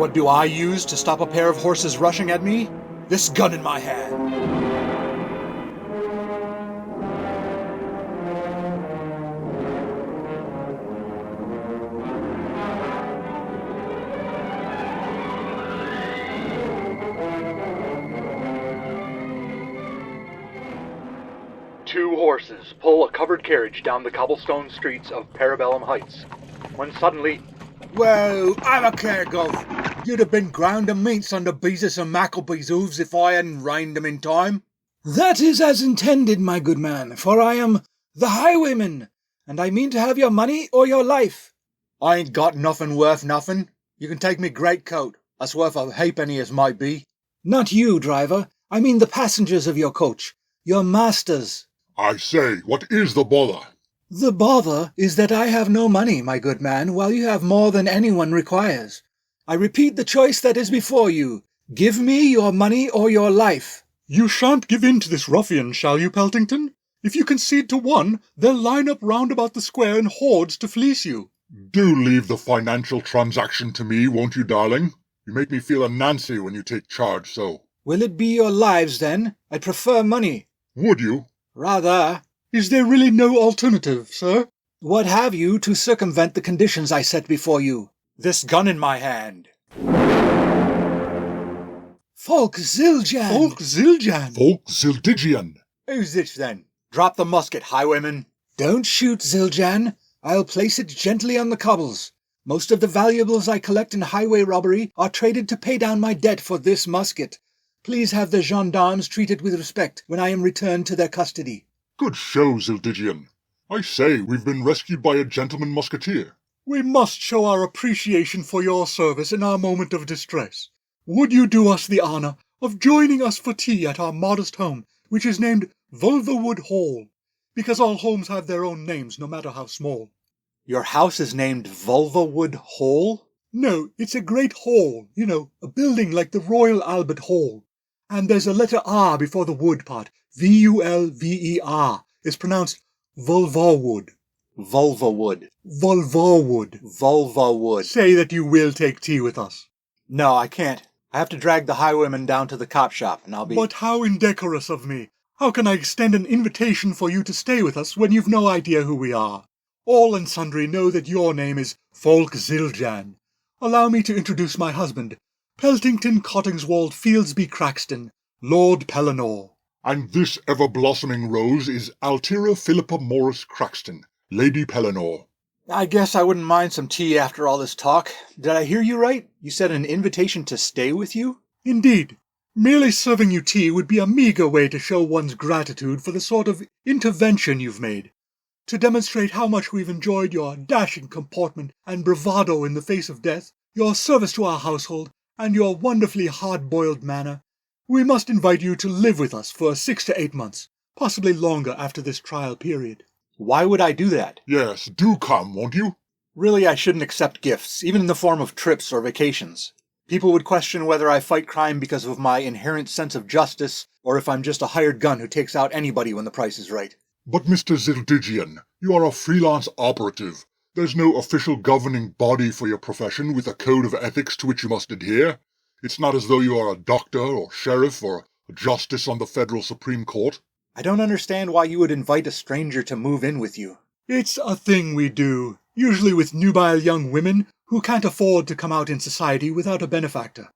What do I use to stop a pair of horses rushing at me? This gun in my hand. Two horses pull a covered carriage down the cobblestone streets of Parabellum Heights, when suddenly... Well, I'm a care gov. You'd have been ground to mince under Beezus and Mackleby's hooves if I hadn't reined them in time. That is as intended, my good man, for I am the highwayman, and I mean to have your money or your life. I ain't got nothing worth nothing. You can take me greatcoat. That's worth a halfpenny as might be. Not you, driver. I mean the passengers of your coach, your masters. I say, what is the bother? The bother is that I have no money, my good man, while you have more than anyone requires. I repeat the choice that is before you. Give me your money or your life. You shan't give in to this ruffian, shall you, Peltington? If you concede to one, they'll line up round about the square in hordes to fleece you. Do leave the financial transaction to me, won't you, darling? You make me feel a Nancy when you take charge so. Will it be your lives, then? I'd prefer money. Would you? Rather. Is there really no alternative, sir? What have you to circumvent the conditions I set before you? This gun in my hand. Falk Zildjian! Falk Zildjian! Falk Zildjian! Who's this, then? Drop the musket, highwayman. Don't shoot, Zildjian. I'll place it gently on the cobbles. Most of the valuables I collect in highway robbery are traded to pay down my debt for this musket. Please have the gendarmes treat it with respect when I am returned to their custody. Good show, Zildjian. I say, we've been rescued by a gentleman musketeer. We must show our appreciation for your service in our moment of distress. Would you do us the honour of joining us for tea at our modest home, which is named Vulverwood Hall, because all homes have their own names, no matter how small. Your house is named Vulverwood Hall? No, it's a great hall, you know, a building like the Royal Albert Hall. And there's a letter R before the wood part. Vulver. It's pronounced Vulvarwood. Vulvawood. Vulvarwood. Vulvawood. Say that you will take tea with us. No, I can't. I have to drag the highwayman down to the cop shop, and I'll be... But how indecorous of me. How can I extend an invitation for you to stay with us when you've no idea who we are? All and sundry know that your name is Falk Zildjian. Allow me to introduce my husband, Peltington Cottingswold Fieldsby Craxton, Lord Pelennor. And this ever-blossoming rose is Altira Philippa Morris Craxton, Lady Pelennor. I guess I wouldn't mind some tea after all this talk. Did I hear you right? You said an invitation to stay with you? Indeed. Merely serving you tea would be a meagre way to show one's gratitude for the sort of intervention you've made. To demonstrate how much we've enjoyed your dashing comportment and bravado in the face of death, your service to our household, and your wonderfully hard-boiled manner, we must invite you to live with us for 6 to 8 months, possibly longer after this trial period. Why would I do that? Yes, do come, won't you? Really, I shouldn't accept gifts, even in the form of trips or vacations. People would question whether I fight crime because of my inherent sense of justice, or if I'm just a hired gun who takes out anybody when the price is right. But Mr. Zildjian, you are a freelance operative. There's no official governing body for your profession with a code of ethics to which you must adhere. It's not as though you are a doctor or sheriff or a justice on the federal Supreme Court. I don't understand why you would invite a stranger to move in with you. It's a thing we do, usually with nubile young women who can't afford to come out in society without a benefactor.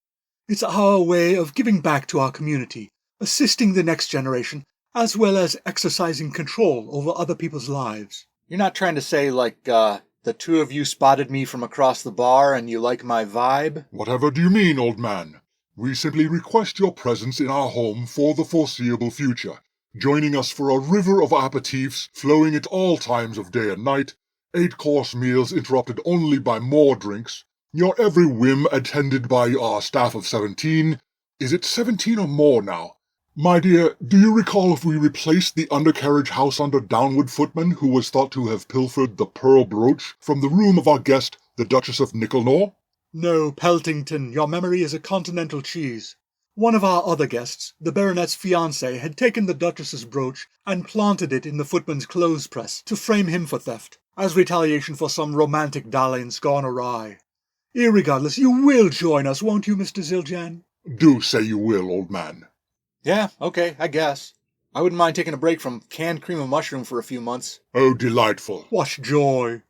It's our way of giving back to our community, assisting the next generation, as well as exercising control over other people's lives. You're not trying to say, like, the two of you spotted me from across the bar and you like my vibe? Whatever do you mean, old man? We simply request your presence in our home for the foreseeable future, joining us for a river of aperitifs flowing at all times of day and night, 8-course meals interrupted only by more drinks, your every whim attended by our staff of 17. Is it 17 or more now? My dear, do you recall if we replaced the undercarriage house under downward footman who was thought to have pilfered the pearl brooch from the room of our guest, the Duchess of Nickelnor? No, Peltington, your memory is a continental cheese. One of our other guests, the baronet's fiancé, had taken the Duchess's brooch and planted it in the footman's clothes press to frame him for theft, as retaliation for some romantic dalliance gone awry. Irregardless, you will join us, won't you, Mr. Zildjian? Do say you will, old man. Yeah, okay, I guess. I wouldn't mind taking a break from canned cream of mushroom for a few months. Oh, delightful. What joy.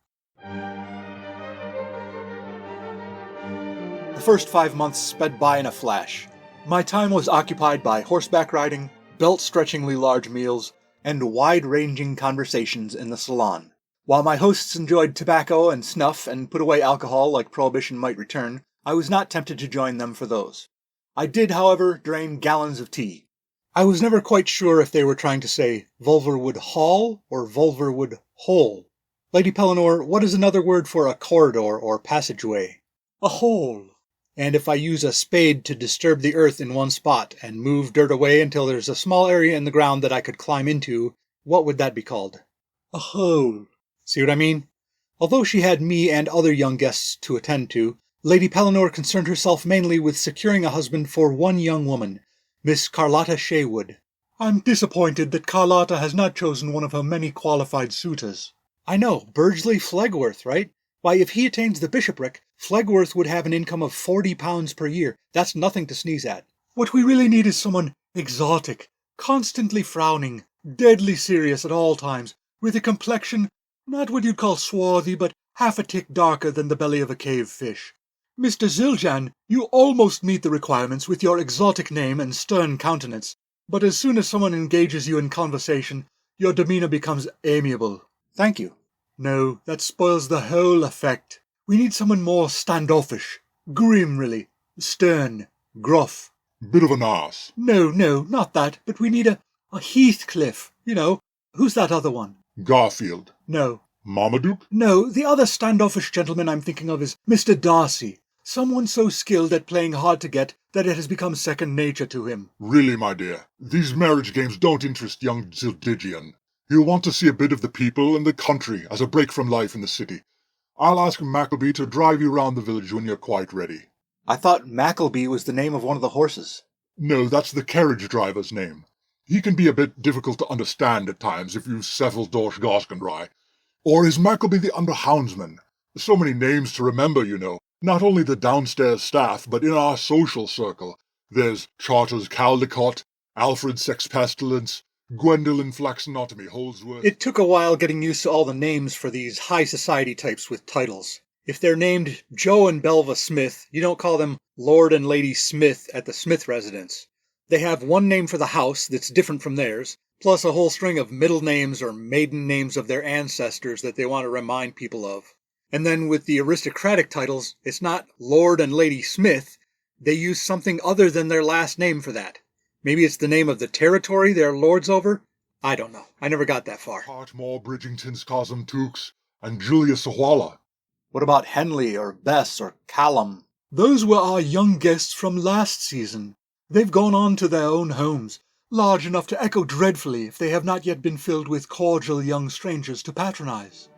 The first 5 months sped by in a flash. My time was occupied by horseback riding, belt-stretchingly large meals, and wide-ranging conversations in the salon. While my hosts enjoyed tobacco and snuff and put away alcohol like Prohibition might return, I was not tempted to join them for those. I did, however, drain gallons of tea. I was never quite sure if they were trying to say Vulverwood Hall or Vulverwood Hole. Lady Pelennor, what is another word for a corridor or passageway? A hole. And if I use a spade to disturb the earth in one spot and move dirt away until there's a small area in the ground that I could climb into, what would that be called? A hole. See what I mean? Although she had me and other young guests to attend to, Lady Pelennor concerned herself mainly with securing a husband for one young woman, Miss Carlotta Shaywood. I'm disappointed that Carlotta has not chosen one of her many qualified suitors. I know, Burghley Flegworth, right? Why, if he attains the bishopric, Flegworth would have an income of £40 per year. That's nothing to sneeze at. What we really need is someone exotic, constantly frowning, deadly serious at all times, with a complexion not what you'd call swarthy, but half a tick darker than the belly of a cave fish. Mr. Zildjian, you almost meet the requirements with your exotic name and stern countenance, but as soon as someone engages you in conversation, your demeanour becomes amiable. Thank you. No, that spoils the whole effect. We need someone more standoffish, grim really, stern, gruff. Bit of an arse. No, not that, but we need a Heathcliff, you know. Who's that other one? Garfield. No. Marmaduke? No, the other standoffish gentleman I'm thinking of is Mr. Darcy. Someone so skilled at playing hard to get that it has become second nature to him. Really, my dear, these marriage games don't interest young Zildjian. He'll want to see a bit of the people and the country as a break from life in the city. I'll ask Mackleby to drive you round the village when you're quite ready. I thought Mackleby was the name of one of the horses. No, that's the carriage driver's name. He can be a bit difficult to understand at times if you settle Dorsch Goskenry. Or is Mackleby the underhoundsman? So many names to remember, you know. Not only the downstairs staff, but in our social circle. There's Charters Caldecott, Alfred Sexpestilence, Gwendolen Flaxenotomy Holdsworth. It took a while getting used to all the names for these high society types with titles. If they're named Joe and Belva Smith, you don't call them Lord and Lady Smith at the Smith residence. They have one name for the house that's different from theirs, plus a whole string of middle names or maiden names of their ancestors that they want to remind people of. And then with the aristocratic titles, it's not Lord and Lady Smith. They use something other than their last name for that. Maybe it's the name of the territory they're lords over? I don't know. I never got that far. Hartmore Bridgington's Cosm Tukes and Julia Sawala. What about Henley or Bess or Callum? Those were our young guests from last season. They've gone on to their own homes, large enough to echo dreadfully if they have not yet been filled with cordial young strangers to patronize.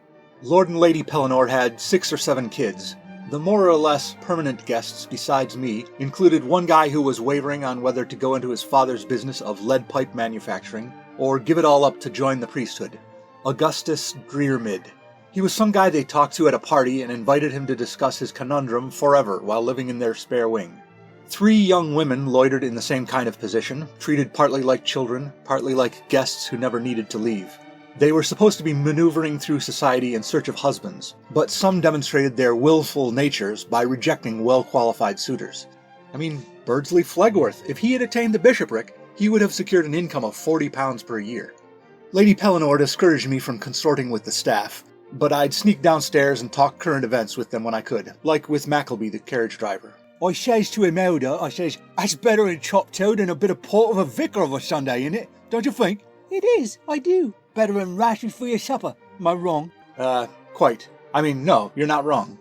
Lord and Lady Pelennor had 6 or 7 kids. The more or less permanent guests besides me included one guy who was wavering on whether to go into his father's business of lead pipe manufacturing or give it all up to join the priesthood. Augustus Drearmid. He was some guy they talked to at a party and invited him to discuss his conundrum forever while living in their spare wing. 3 young women loitered in the same kind of position, treated partly like children, partly like guests who never needed to leave. They were supposed to be maneuvering through society in search of husbands, but some demonstrated their willful natures by rejecting well-qualified suitors. I mean, Burghley Flegworth, if he had attained the bishopric, he would have secured an income of £40 per year. Lady Pelennor discouraged me from consorting with the staff, but I'd sneak downstairs and talk current events with them when I could, like with Mackleby, the carriage driver. I says to Imelda, I says, that's better in chopped toe than a bit of port of a vicar of a Sunday, innit? Don't you think? It is, I do. Better than rashers for your supper. Am I wrong? Quite. I mean, no, you're not wrong.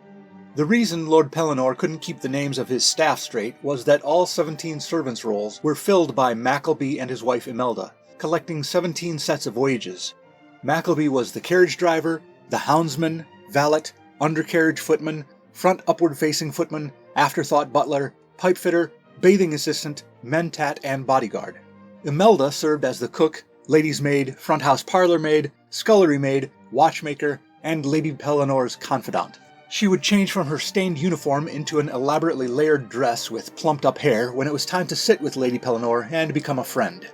The reason Lord Pelennor couldn't keep the names of his staff straight was that all 17 servants' rolls were filled by Mackleby and his wife Imelda, collecting 17 sets of wages. Mackleby was the carriage driver, the houndsman, valet, undercarriage footman, front upward-facing footman, afterthought butler, pipefitter, bathing assistant, mentat, and bodyguard. Imelda served as the cook, lady's maid, front house parlour maid, scullery maid, watchmaker, and Lady Pellennor's confidant. She would change from her stained uniform into an elaborately layered dress with plumped-up hair when it was time to sit with Lady Pelennor and become a friend.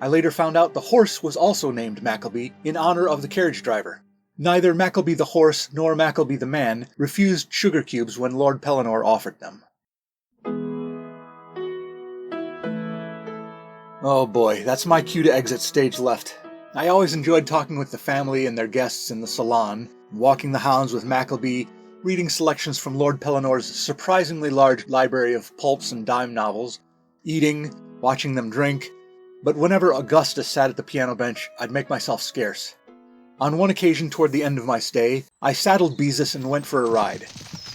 I later found out the horse was also named Mackleby in honor of the carriage driver. Neither Mackleby the horse nor Mackleby the man refused sugar cubes when Lord Pelennor offered them. Oh boy, that's my cue to exit stage left. I always enjoyed talking with the family and their guests in the salon, walking the hounds with Mackleby, reading selections from Lord Pellennor's surprisingly large library of pulps and dime novels, eating, watching them drink, but whenever Augustus sat at the piano bench, I'd make myself scarce. On one occasion toward the end of my stay, I saddled Beezus and went for a ride.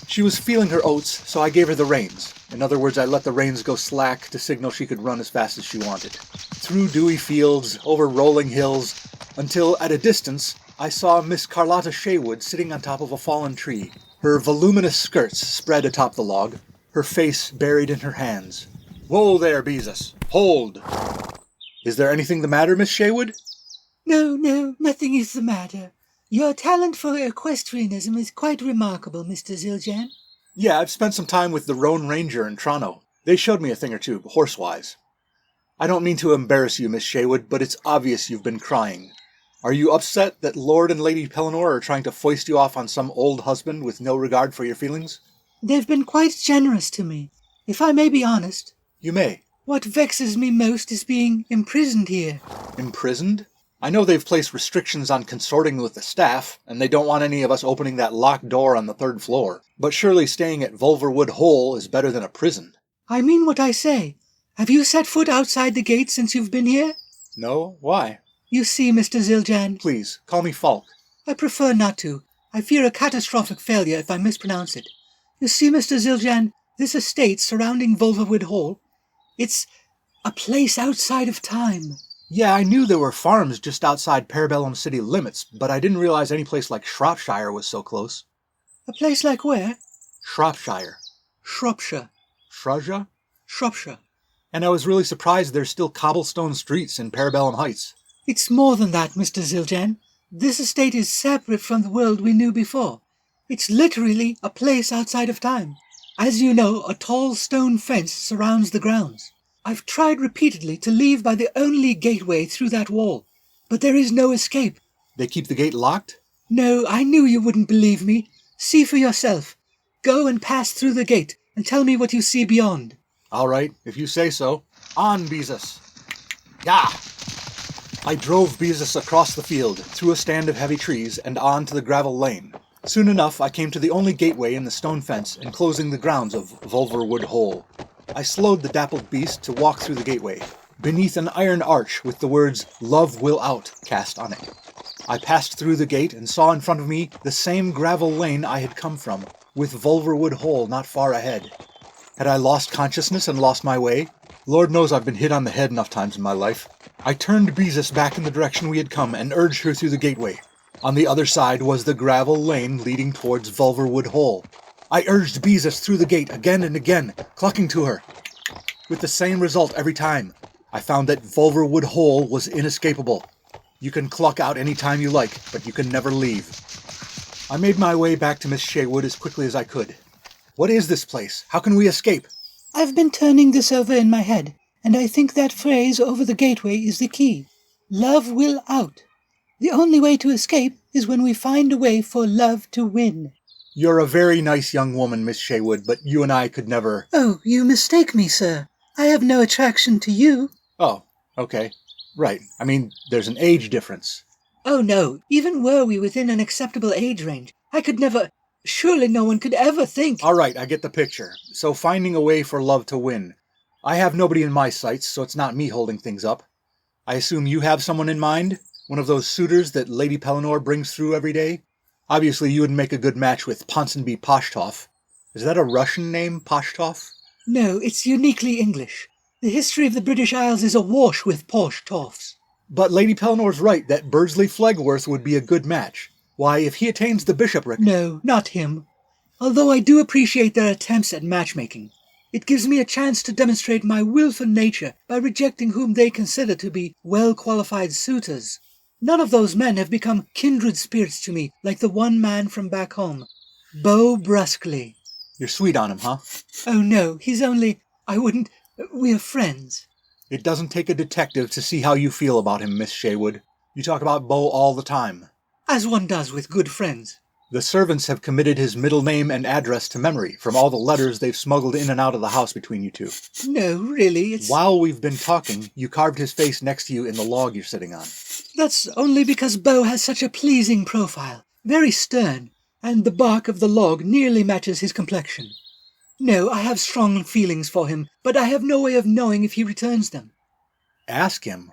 She was feeling her oats, so I gave her the reins. In other words, I let the reins go slack to signal she could run as fast as she wanted. Through dewy fields, over rolling hills, until, at a distance, I saw Miss Carlotta Shaywood sitting on top of a fallen tree, her voluminous skirts spread atop the log, her face buried in her hands. "Whoa there, Beezus! Hold!" "Is there anything the matter, Miss Shaywood?" No, nothing is the matter. Your talent for equestrianism is quite remarkable, Mr. Zildjian. "Yeah, I've spent some time with the Roan Ranger in Toronto. They showed me a thing or two, horse-wise. I don't mean to embarrass you, Miss Shaywood, but it's obvious you've been crying. Are you upset that Lord and Lady Pelennor are trying to foist you off on some old husband with no regard for your feelings?" They've been quite generous to me. If I may be honest, "You may." what vexes me most is being imprisoned here. "Imprisoned? I know they've placed restrictions on consorting with the staff, and they don't want any of us opening that locked door on the 3rd floor. But surely staying at Vulverwood Hole is better than a prison." I mean what I say. Have you set foot outside the gate since you've been here? "No? Why?" You see, Mr. Zildjian, "Please, call me Falk." I prefer not to. I fear a catastrophic failure if I mispronounce it. You see, Mr. Zildjian, this estate surrounding Vulverwood Hall, it's a place outside of time. Yeah, I knew there were farms just outside Parabellum city limits, but I didn't realize any place like Shropshire was so close. A place like where? Shropshire. Shropshire. Shropshire? Shropshire. And I was really surprised there's still cobblestone streets in Parabellum Heights. It's more than that, Mr. Zildjian. This estate is separate from the world we knew before. It's literally a place outside of time. As you know, a tall stone fence surrounds the grounds. I've tried repeatedly to leave by the only gateway through that wall, but there is no escape. They keep the gate locked? No, I knew you wouldn't believe me. See for yourself. Go and pass through the gate and tell me what you see beyond. All right, if you say so. On, Beezus. Yah! I drove Beezus across the field, through a stand of heavy trees, and on to the gravel lane. Soon enough, I came to the only gateway in the stone fence enclosing the grounds of Vulverwood Hole. I slowed the dappled beast to walk through the gateway, beneath an iron arch with the words, "Love Will Out," cast on it. I passed through the gate and saw in front of me the same gravel lane I had come from, with Vulverwood Hole not far ahead. Had I lost consciousness and lost my way? Lord knows I've been hit on the head enough times in my life. I turned Beezus back in the direction we had come and urged her through the gateway. On the other side was the gravel lane leading towards Vulverwood Hole. I urged Beezus through the gate again and again, clucking to her. With the same result every time. I found that Vulverwood Hole was inescapable. You can cluck out any time you like, but you can never leave. I made my way back to Miss Shaywood as quickly as I could. What is this place? How can we escape? I've been turning this over in my head, and I think that phrase over the gateway is the key. Love will out. The only way to escape is when we find a way for love to win. You're a very nice young woman, Miss Shaywood, but you and I could never... Oh, you mistake me, sir. I have no attraction to you. Oh, okay. Right. I mean, there's an age difference. Oh, no. Even were we within an acceptable age range, I could never... Surely no one could ever think... All right, I get the picture. So finding a way for love to win. I have nobody in my sights, so it's not me holding things up. I assume you have someone in mind? One of those suitors that Lady Pelennor brings through every day? Obviously, you would make a good match with Ponsonby Poshtov. Is that a Russian name, Poshtov? No, it's uniquely English. The history of the British Isles is awash with Poshtovs. But Lady Pellennor's right that Birdsley Flegworth would be a good match. Why, if he attains the bishopric... No, not him. Although I do appreciate their attempts at matchmaking. It gives me a chance to demonstrate my willful nature by rejecting whom they consider to be well-qualified suitors. None of those men have become kindred spirits to me like the one man from back home. Beau brusquely. You're sweet on him, huh? Oh no, he's only... We're friends. It doesn't take a detective to see how you feel about him, Miss Shaywood. You talk about Beau all the time. As one does with good friends. The servants have committed his middle name and address to memory from all the letters they've smuggled in and out of the house between you two. No, really, it's... While we've been talking, you carved his face next to you in the log you're sitting on. That's only because Beau has such a pleasing profile, very stern, and the bark of the log nearly matches his complexion. No, I have strong feelings for him, but I have no way of knowing if he returns them. Ask him.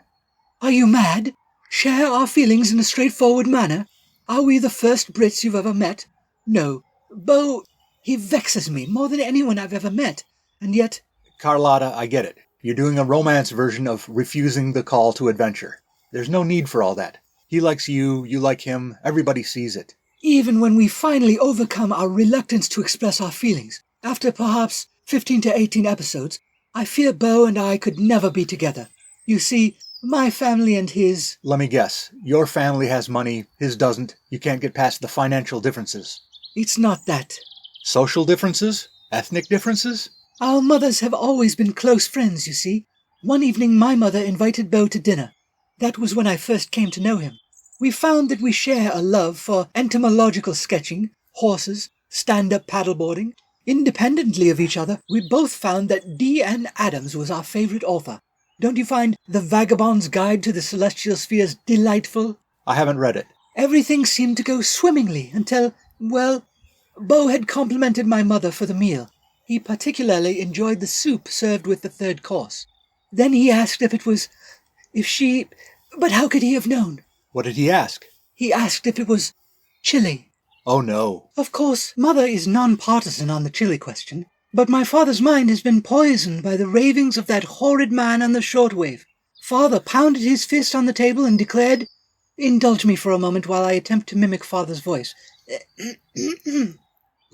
Are you mad? Share our feelings in a straightforward manner? Are we the first Brits you've ever met? No. Beau, he vexes me more than anyone I've ever met, and yet... Carlotta, I get it. You're doing a romance version of refusing the call to adventure. There's no need for all that. He likes you, you like him, everybody sees it. Even when we finally overcome our reluctance to express our feelings, after perhaps 15 to 18 episodes, I fear Beau and I could never be together. You see, my family and his... Let me guess. Your family has money, his doesn't. You can't get past the financial differences. It's not that. Social differences? Ethnic differences? Our mothers have always been close friends, you see. One evening my mother invited Beau to dinner. That was when I first came to know him. We found that we share a love for entomological sketching, horses, stand-up paddleboarding. Independently of each other, we both found that D.N. Adams was our favorite author. Don't you find The Vagabond's Guide to the Celestial Spheres delightful? I haven't read it. Everything seemed to go swimmingly until, well, Beau had complimented my mother for the meal. He particularly enjoyed the soup served with the third course. Then he asked if she... But how could he have known? What did he ask? He asked if it was chili. Oh, no. Of course, Mother is non-partisan on the chili question, but my father's mind has been poisoned by the ravings of that horrid man on the shortwave. Father pounded his fist on the table and declared... Indulge me for a moment while I attempt to mimic Father's voice.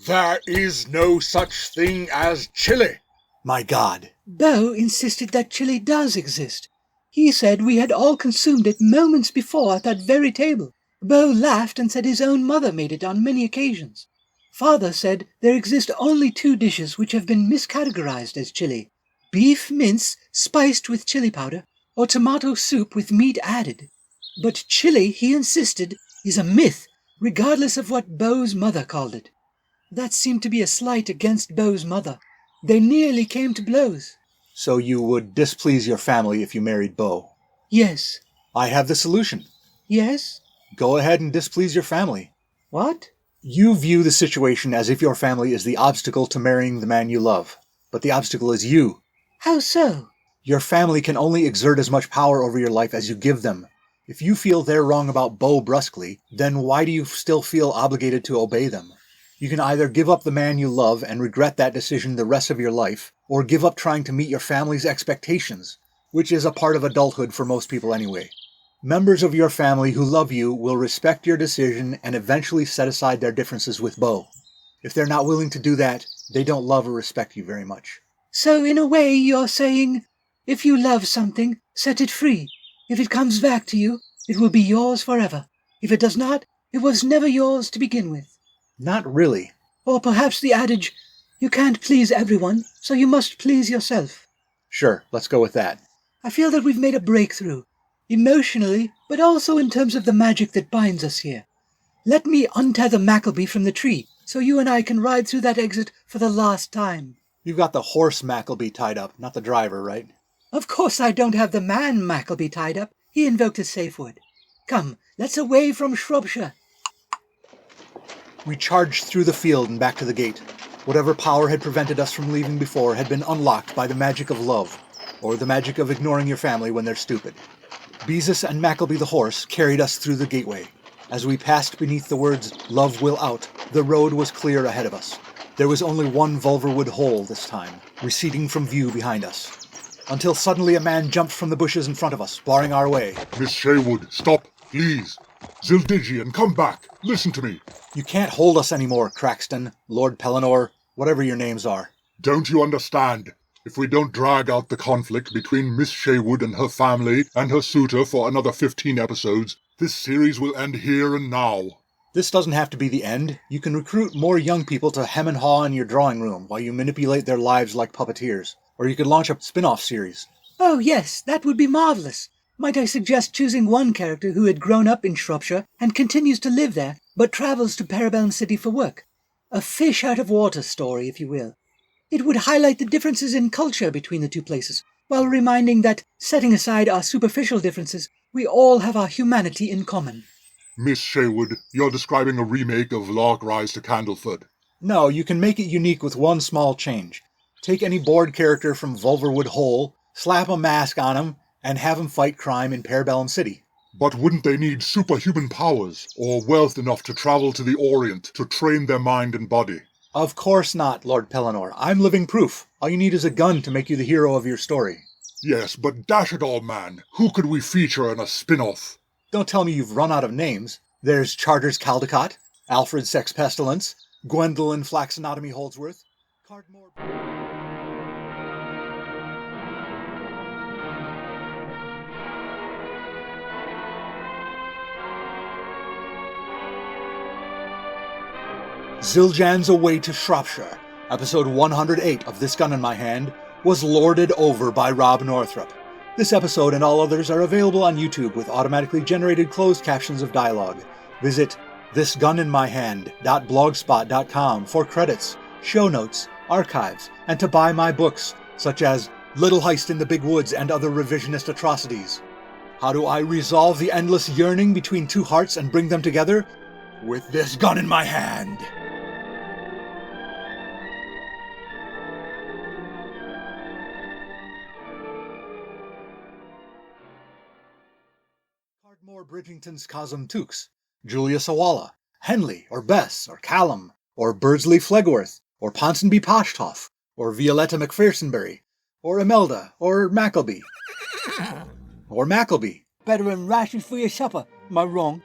There is no such thing as chili. My God. Beau insisted that chili does exist. He said we had all consumed it moments before at that very table. Beau laughed and said his own mother made it on many occasions. Father said there exist only two dishes which have been miscategorized as chili: beef mince spiced with chili powder, or tomato soup with meat added. But chili, he insisted, is a myth, regardless of what Beau's mother called it. That seemed to be a slight against Beau's mother. They nearly came to blows. So you would displease your family if you married Beau? Yes. I have the solution. Yes? Go ahead and displease your family. What? You view the situation as if your family is the obstacle to marrying the man you love. But the obstacle is you. How so? Your family can only exert as much power over your life as you give them. If you feel they're wrong about Beau brusquely, then why do you still feel obligated to obey them? You can either give up the man you love and regret that decision the rest of your life, or give up trying to meet your family's expectations, which is a part of adulthood for most people anyway. Members of your family who love you will respect your decision and eventually set aside their differences with Beau. If they're not willing to do that, they don't love or respect you very much. So in a way you're saying, if you love something, set it free. If it comes back to you, it will be yours forever. If it does not, it was never yours to begin with. Not really. Or perhaps the adage, you can't please everyone, so you must please yourself. Sure, let's go with that. I feel that we've made a breakthrough, emotionally, but also in terms of the magic that binds us here. Let me untether Mackleby from the tree, so you and I can ride through that exit for the last time. You've got the horse Mackleby tied up, not the driver, right? Of course I don't have the man Mackleby tied up. He invoked a safe word. Come, let's away from Shropshire. We charged through the field and back to the gate. Whatever power had prevented us from leaving before had been unlocked by the magic of love, or the magic of ignoring your family when they're stupid. Beezus and Mackleby the horse carried us through the gateway. As we passed beneath the words, "Love will out," the road was clear ahead of us. There was only one Vulverwood hole this time, receding from view behind us. Until suddenly a man jumped from the bushes in front of us, barring our way. Miss Shaywood, stop, please. Zildjian, come back. Listen to me. You can't hold us anymore, Craxton, Lord Pelennor, whatever your names are. Don't you understand? If we don't drag out the conflict between Miss Shaywood and her family and her suitor for another 15 episodes, this series will end here and now. This doesn't have to be the end. You can recruit more young people to hem and haw in your drawing room while you manipulate their lives like puppeteers. Or you could launch a spin-off series. Oh, yes, that would be marvellous. Might I suggest choosing one character who had grown up in Shropshire and continues to live there, but travels to Parabellum City for work? A fish-out-of-water story, if you will. It would highlight the differences in culture between the two places, while reminding that, setting aside our superficial differences, we all have our humanity in common. Miss Sherwood, you're describing a remake of Lark Rise to Candleford. No, you can make it unique with one small change. Take any board character from Vulverwood Hole, slap a mask on him, and have him fight crime in Parabellum City. But wouldn't they need superhuman powers, or wealth enough to travel to the Orient to train their mind and body? Of course not, Lord Pelennor. I'm living proof. All you need is a gun to make you the hero of your story. Yes, but dash it all, man, who could we feature in a spin-off? Don't tell me you've run out of names. There's Charters Caldecott, Alfred Sex Pestilence, Gwendolyn Flaxonotomy Holdsworth, Cardmore... Zildjian's Away to Shropshire, episode 108 of This Gun in My Hand, was lorded over by Rob Northrop. This episode and all others are available on YouTube with automatically generated closed captions of dialogue. Visit thisguninmyhand.blogspot.com for credits, show notes, archives, and to buy my books, such as Little Heist in the Big Woods and Other Revisionist Atrocities. How do I resolve the endless yearning between two hearts and bring them together? With this gun in my hand. Cardmore Bridgington's Cosm Tukes, Julia Sawala, Henley, or Bess, or Callum, or Birdsley Flegworth, or Ponsonby Poshtoff, or Violetta McPhersonberry, or Imelda, or Mackleby. Or Mackleby. Better than rashers for your supper, am I wrong?